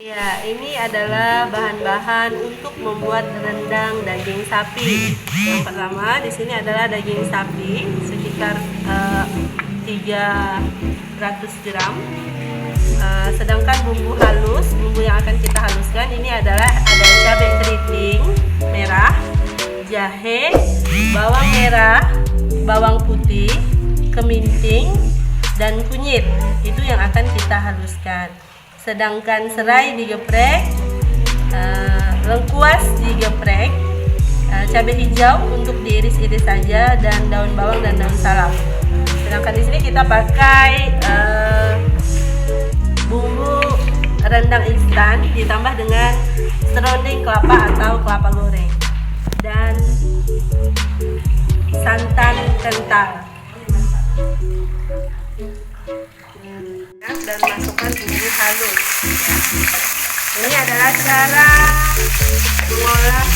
Ya, ini adalah bahan-bahan untuk membuat rendang daging sapi. Yang pertama di sini adalah daging sapi sekitar 300 gram. Sedangkan bumbu halus, bumbu yang akan kita haluskan ini adalah ada cabai keriting merah, jahe, bawang merah, bawang putih, keminting, dan kunyit. Itu yang akan kita haluskan. Sedangkan serai digeprek, lengkuas digeprek, cabai hijau untuk diiris-iris saja, dan daun bawang dan daun salam. Sedangkan di sini kita pakai bumbu rendang instan ditambah dengan serunding kelapa atau kelapa goreng dan santan kental. Dan masukkan bumbu halus. Ini adalah cara mengolah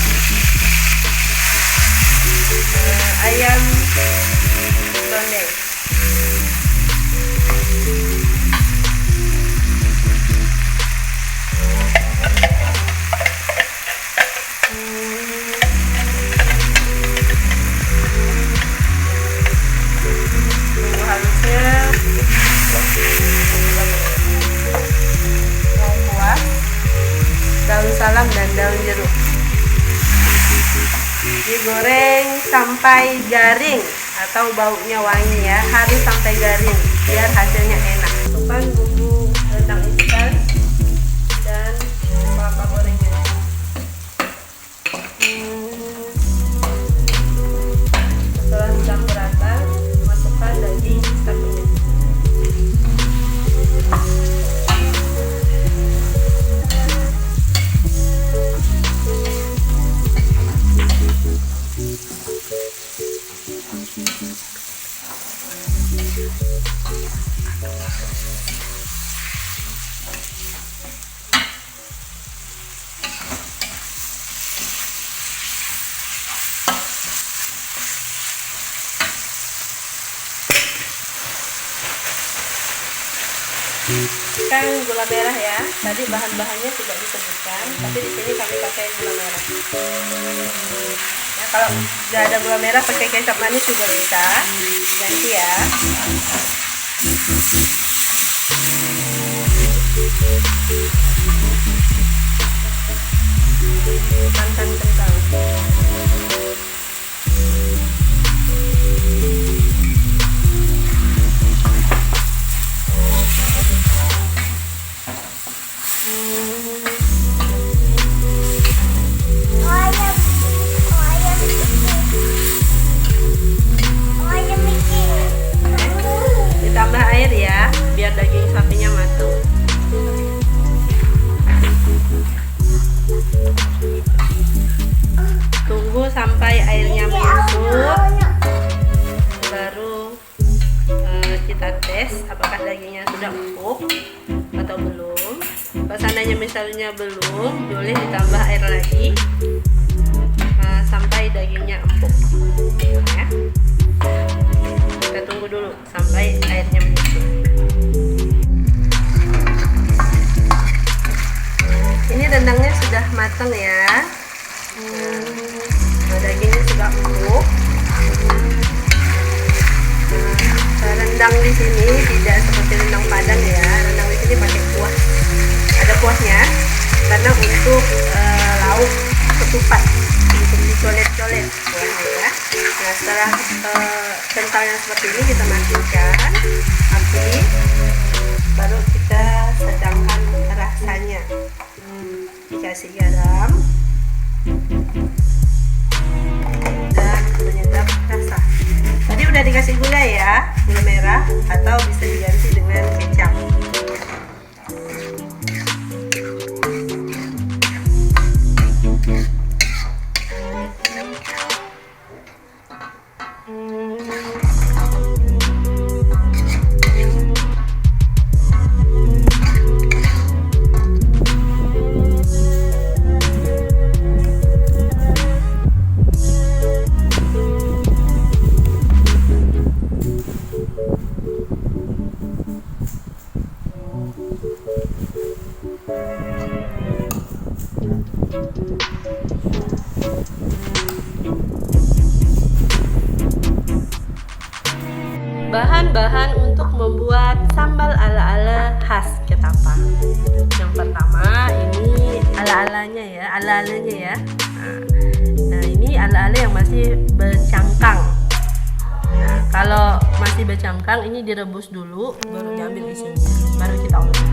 ayam serundeng. Bumbu halusnya lengkuas, daun salam dan daun jeruk. Digoreng sampai garing atau baunya wangi ya, harus sampai garing biar hasilnya enak. Masukkan bumbu rendang instan dan kelapa gorengnya. Setelah dicampur rata, masukkan daging sapinya. Kan gula merah ya, tadi bahan-bahannya tidak disebutkan, tapi di sini kami pakai gula merah. Ya, kalau nggak ada gula merah pakai kecap manis juga bisa, ganti ya. Santan kental. Ditambah air ya, biar daging sapinya matang. Tunggu sampai airnya menyusut, baru kita tes apakah dagingnya sudah empuk atau belum. Kalau seandainya misalnya belum, boleh ditambah air lagi sampai dagingnya empuk ya. Kita tunggu dulu sampai airnya menyusut. Ini rendangnya sudah matang ya. Dagingnya sudah empuk. Rendang di sini tidak seperti rendang Padang ya. Rendang di sini pakai kuah. Ada kuahnya karena untuk lauk ketupat, untuk dicolet-colet kuahnya ya. Nah, setelah kentalnya seperti ini kita matikan api, baru kita sedangkan rasanya. Dikasih garam dan penyedap rasa. Tadi udah dikasih gula ya, gula merah, atau bisa diganti dengan kecap. Bahan-bahan untuk membuat sambal ala-ala khas Ketapang. Yang pertama ini ala-alanya ya. Nah, ini ala-ala yang masih bercangkang. Nah, kalau masih bercangkang ini direbus dulu, baru diambil isinya, baru kita olah.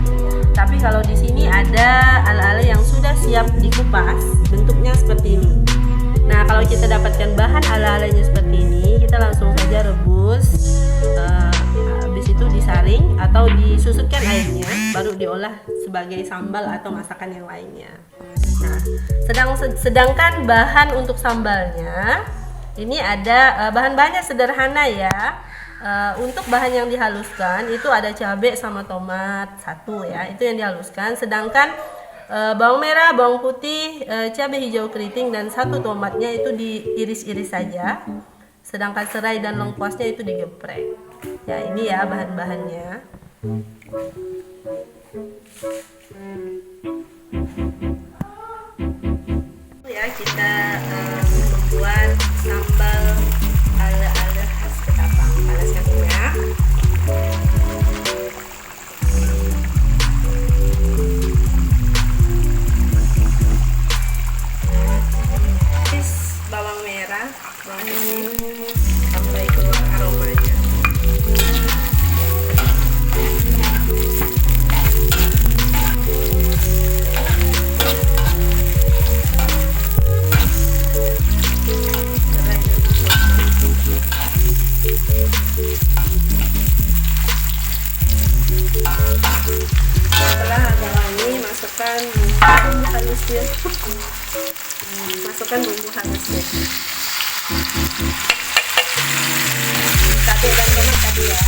Tapi kalau di sini ada ala-ala yang sudah siap dikupas, bentuknya seperti ini. Nah, kalau kita dapatkan bahan ala-alanya seperti ini, kita langsung saja rebus. Habis itu disaring atau disusutkan airnya, baru diolah sebagai sambal atau masakan yang lainnya. Nah, sedangkan bahan untuk sambalnya ini ada bahan-bahannya sederhana ya. Untuk bahan yang dihaluskan itu ada cabai sama tomat satu ya, itu yang dihaluskan. Sedangkan bawang merah, bawang putih, cabai hijau keriting dan satu tomatnya itu diiris-iris saja. Sedangkan serai dan lengkuasnya itu digeprek. Ya, ini ya bahan-bahannya. Ya, kita membuat sambal ala-ala khas Ketapang. Panaskan minyak. Bawang merah, bawang putih sampai keluar aromanya. Setelah agak wangi, masukkan bumbu halusnya. Cabai dan tomat tadi ya.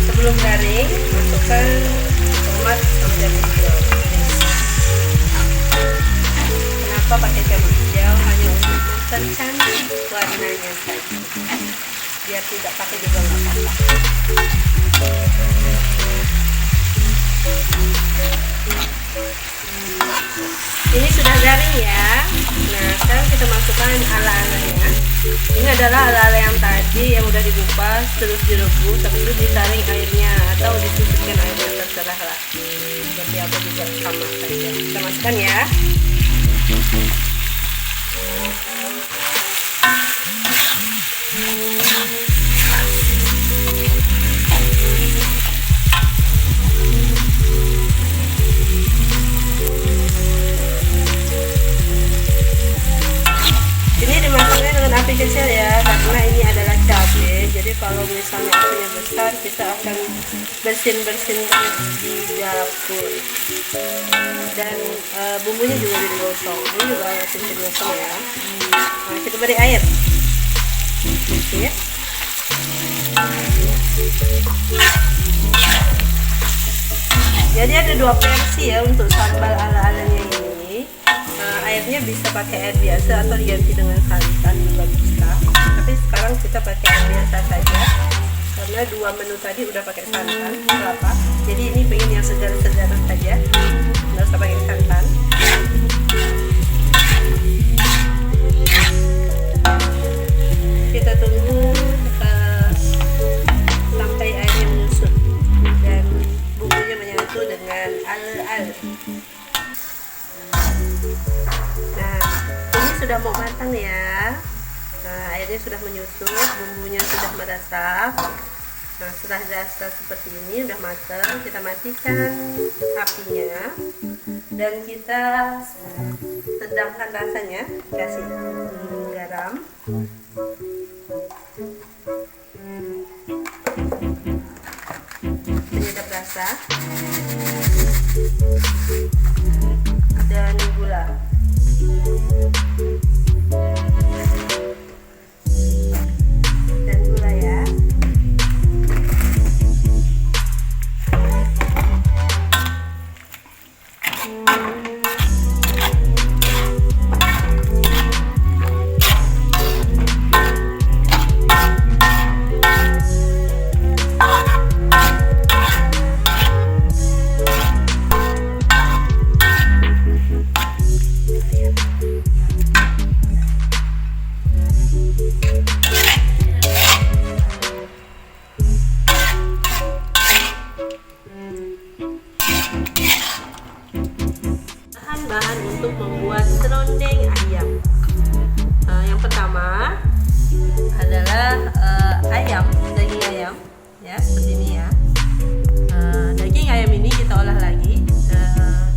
Sebelum garing, masukkan tomat sama cabai hijau. Kenapa pakai cabai hijau? Hanya untuk mempercantik warnanya saja. Biar tidak pakai juga nggak apa-apa. Ini sudah garing ya. Nah, sekarang kita masukkan ala-alanya. Ini adalah ala-ala yang tadi yang udah dikupas, terus direbus, habis itu disaring airnya atau disusutkan airnya, terserah lah. Seperti apa juga sama saja. Kita masukkan ya. Ini dimasukkan dengan api kecil ya, karena ini adalah cabai. Jadi kalau misalnya apinya besar, kita akan bersin-bersin di dapur. Dan bumbunya juga digosong. Ini juga harus digosong ya. Nah, kita beri air sedikit. Jadi ada dua versi ya untuk sambal ala-alanya ini. Airnya bisa pakai air biasa atau diganti dengan santan juga bisa. Tapi sekarang kita pakai air biasa saja karena dua menu tadi udah pakai santan kelapa. Jadi ini pengen yang segar-segar saja, nggak usah pakai santan. Kita tunggu sampai airnya menyusut dan bumbunya menyatu dengan ala-ala. Nah, ini sudah mau matang ya. Nah, airnya sudah menyusut, bumbunya sudah meresap. Nah, setelah rasa seperti ini udah matang, kita matikan apinya dan kita sedangkan rasanya, kasih garam, penyedap rasa, dan gula. Bahan-bahan untuk membuat serundeng ayam. Yang pertama adalah ayam, daging ayam, ya seperti ini ya. Daging ayam ini kita olah lagi,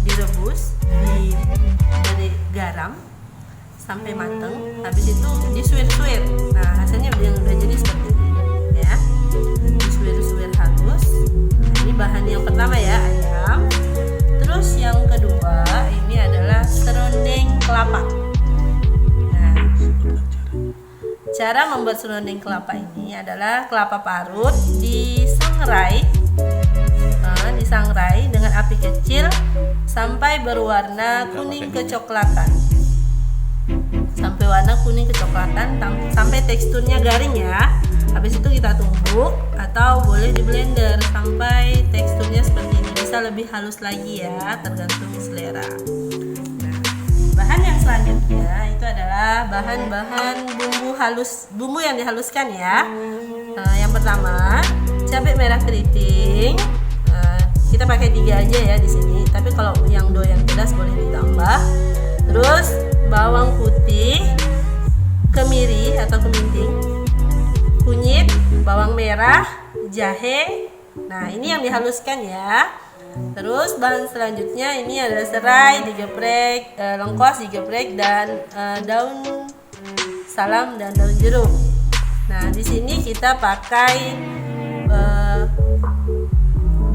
direbus, diberi garam sampai matang. Habis itu disuir-suir. Nah hasilnya udah jadi seperti ini, ya. Disuir-suir halus. Nah, ini bahan yang pertama ya, ayam. Terus yang kedua ini adalah serundeng kelapa. Nah, cara membuat serundeng kelapa ini adalah kelapa parut disangrai dengan api kecil sampai berwarna kuning kecoklatan. Sampai warna kuning kecoklatan, sampai teksturnya garing ya. Habis itu kita tumbuk atau boleh di blender sampai teksturnya seperti ini. Bisa lebih halus lagi ya, tergantung selera. Nah, bahan yang selanjutnya itu adalah bahan-bahan bumbu yang dihaluskan ya. Yang pertama, cabai merah keriting. Kita pakai 3 aja ya di sini. Tapi kalau yang doyan pedas boleh ditambah. Terus bawang putih, kemiri atau keminting, kunyit, bawang merah, jahe. Nah ini yang dihaluskan ya. Terus bahan selanjutnya ini ada serai digeprek, lengkuas digeprek, dan daun salam dan daun jeruk. Nah di sini kita pakai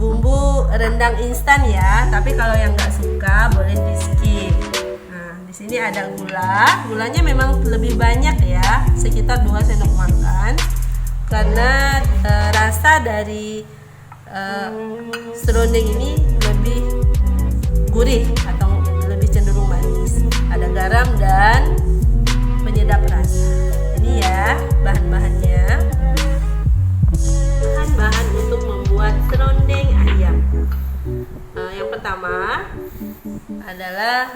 bumbu rendang instan ya. Tapi kalau yang nggak suka boleh di skip. Nah di sini ada gulanya memang lebih banyak ya, sekitar 2 sendok makan. Karena rasa dari serundeng ini lebih gurih atau lebih cenderung manis. Ada garam dan penyedap rasa. Ini ya bahan-bahannya. Bahan-bahan untuk membuat serundeng ayam. Yang pertama adalah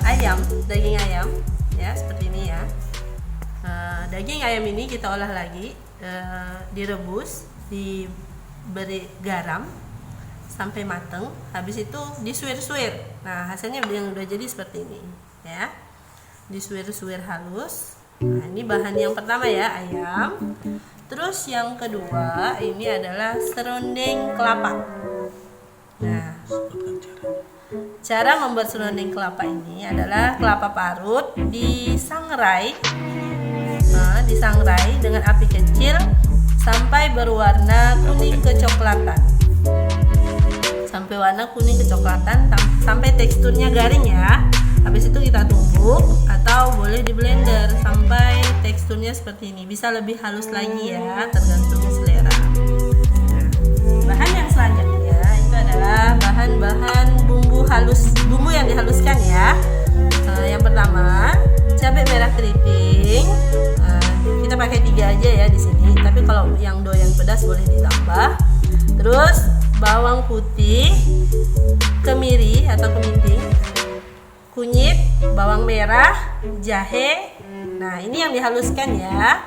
ayam, daging ayam ya seperti ini ya. Daging ayam ini kita olah lagi, direbus, diberi garam sampai matang. Habis itu disuir-suir. Nah hasilnya udah jadi seperti ini ya, disuir-suir halus. Nah ini bahan yang pertama ya, ayam. Terus yang kedua ini adalah serundeng kelapa. Nah cara membuat serundeng kelapa ini adalah kelapa parut disangrai dengan api kecil sampai berwarna kuning kecoklatan. Sampai warna kuning kecoklatan, sampai teksturnya garing ya. Habis itu kita tumbuk atau boleh di blender sampai teksturnya seperti ini. Bisa lebih halus lagi ya, tergantung selera. Nah, bahan yang selanjutnya itu adalah bahan-bahan bumbu yang dihaluskan ya. Yang pertama, cabai merah keriting. Kita pakai 3 aja ya di sini. Tapi kalau yang doyan pedas boleh ditambah. Terus bawang putih, kemiri atau keminting, kunyit, bawang merah, jahe. Nah ini yang dihaluskan ya.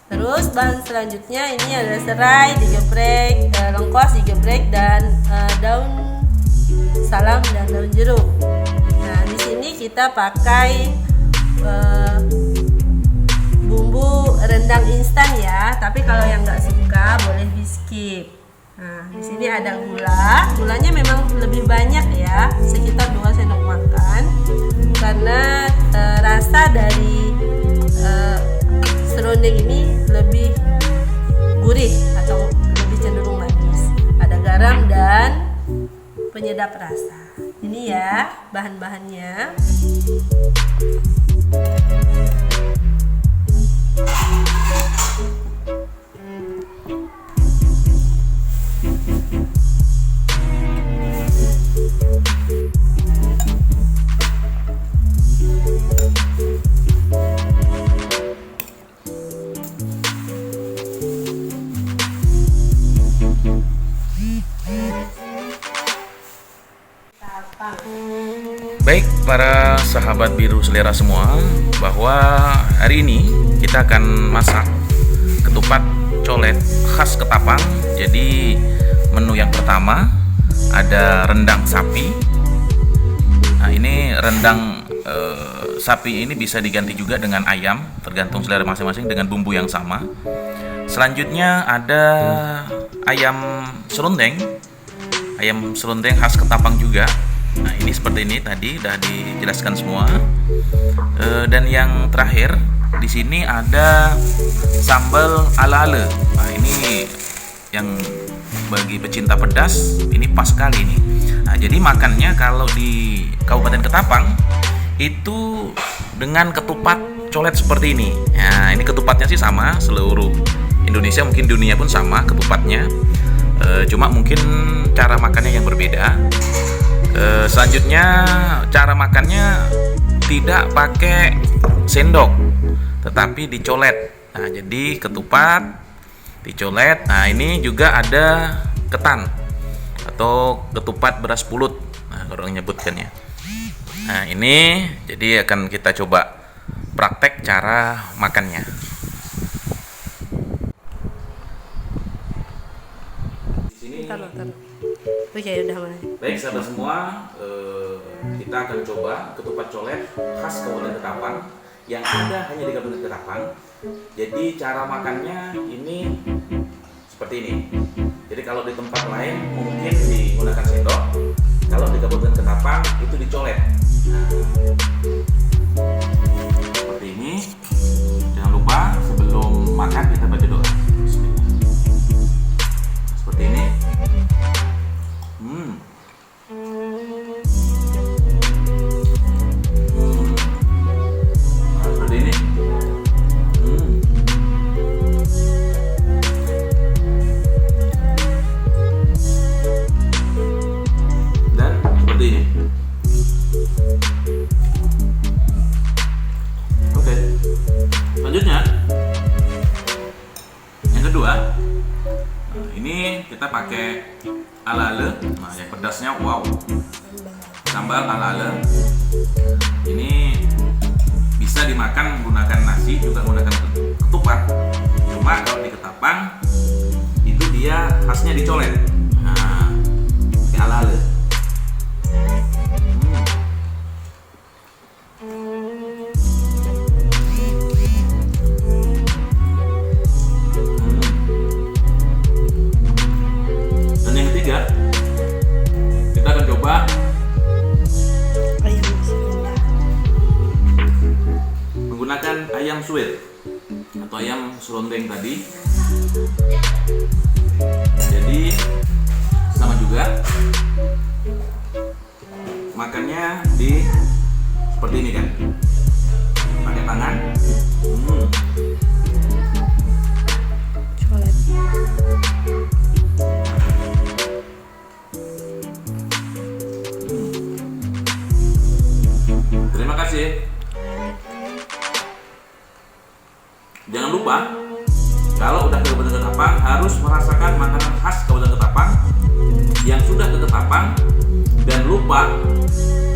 Terus bahan selanjutnya ini ada serai digeprek, lengkuas digeprek, dan daun salam dan daun jeruk. Nah di sini kita pakai bumbu rendang instan ya. Tapi kalau yang nggak suka boleh di skip. Nah di sini ada gulanya memang lebih banyak ya, sekitar 2 sendok makan. Karena rasa dari serundeng ini lebih gurih atau lebih cenderung manis. Ada garam dan penyedap rasa. Ini ya bahan-bahannya. Baik para sahabat biru selera semua, bahwa hari ini kita akan masak ketupat colet khas Ketapang. Jadi menu yang pertama ada rendang sapi. Nah, ini rendang sapi ini bisa diganti juga dengan ayam, tergantung selera masing-masing dengan bumbu yang sama. Selanjutnya ada ayam serundeng khas Ketapang juga. Nah, ini seperti ini tadi udah dijelaskan semua. Dan yang terakhir di sini ada sambal ala-ala. Nah, ini yang bagi pecinta pedas ini pas sekali nih. Nah, jadi makannya kalau di Kabupaten Ketapang itu dengan ketupat colet seperti ini. Nah, ini ketupatnya sih sama seluruh Indonesia, mungkin dunia pun sama ketupatnya. Cuma mungkin cara makannya yang berbeda. Selanjutnya cara makannya tidak pakai sendok, tetapi dicolet. Nah, jadi ketupat dicolet. Nah, ini juga ada ketan atau ketupat beras pulut. Nah, orang nyebutkannya. Nah, ini jadi akan kita coba praktek cara makannya. Taruh. Oh ya udah mana. Baik sahabat semua, kita akan coba ketupat colet khas Kabupaten Ketapang yang ada hanya di Kabupaten Ketapang. Jadi cara makannya ini seperti ini. Jadi kalau di tempat lain mungkin digunakan sendok, kalau di Kabupaten Ketapang itu dicolet. Seperti ini. Jangan lupa sebelum makan kita baca doa. Bismillah. Seperti ini. Seperti ini. Dan seperti ini. Oke. Selanjutnya yang kedua, ini kita pakai ala-ala. Nah, yang pedasnya wow. Sambal ala-ala. Ini bisa dimakan menggunakan nasi, juga menggunakan ketupat. Cuma kalau di Ketapang itu dia khasnya dicolet. Nah, pakai ala-ala. Dan yang ketiga, kita akan coba menggunakan ayam suwir atau ayam serundeng tadi. Jadi sama juga makannya di seperti ini kan, pakai tangan. Colet. Terima kasih. Jangan lupa kalau udah ke Kabupaten Ketapang harus merasakan makanan khas Kabupaten Ketapang. Yang sudah ke Ketapang dan lupa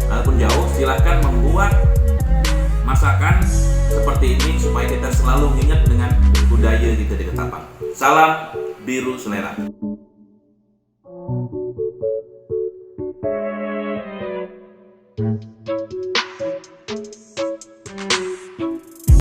walaupun jauh, silahkan membuat masakan seperti ini supaya kita selalu ingat dengan budaya kita di Ketapang. Salam biru selera.